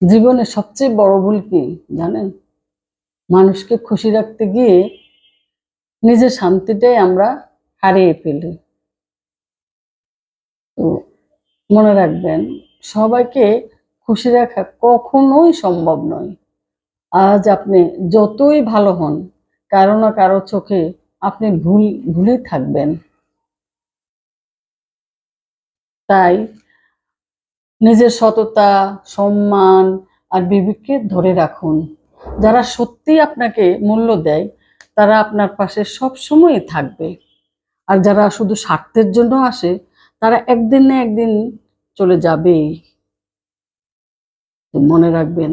জীবনে সবচেয়ে বড় ভুল কি জানেন? মানুষকে খুশি রাখতে গিয়ে নিজের শান্তিটাই আমরা হারিয়ে ফেলি। তো মনে রাখবেন, সবাইকে খুশি রাখা কখনোই সম্ভব নয়। আজ আপনি যতই ভালো হন, কারো না কারো চোখে আপনি ভুলেই থাকবেন। তাই নিজের সততা, সম্মান আর বিবেককে ধরে রাখুন। যারা সত্যিই আপনাকে মূল্য দেয়, তারা আপনার পাশে সবসময়ই থাকবে। আর যারা শুধু স্বার্থের জন্য আসে, তারা একদিন না একদিন চলে যাবেই। তো মনে রাখবেন,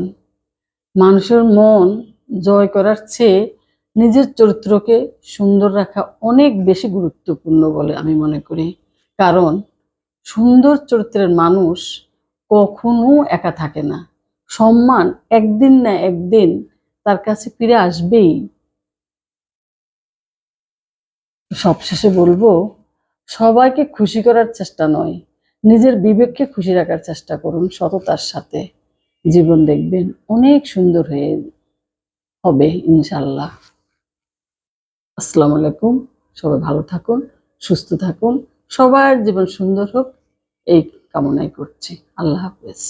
মানুষের মন জয় করার চেয়ে নিজের চরিত্রকে সুন্দর রাখা অনেক বেশি গুরুত্বপূর্ণ বলে আমি মনে করি। কারণ সুন্দর চরিত্রের মানুষ কখনো একা থাকে না। সম্মান একদিন না একদিন তার কাছে ফিরে আসবেই। সবশেষে বলবো, সবাইকে খুশি করার চেষ্টা নয়, নিজের বিবেককে খুশি রাখার চেষ্টা করুন সততার সাথে। জীবন দেখবেন অনেক সুন্দর হবে ইনশাল্লাহ। আসসালামু আলাইকুম। সবাই ভালো থাকুন, সুস্থ থাকুন। সবার জীবন সুন্দর হোক এই কামনাই করছি। আল্লাহ হাফেজ।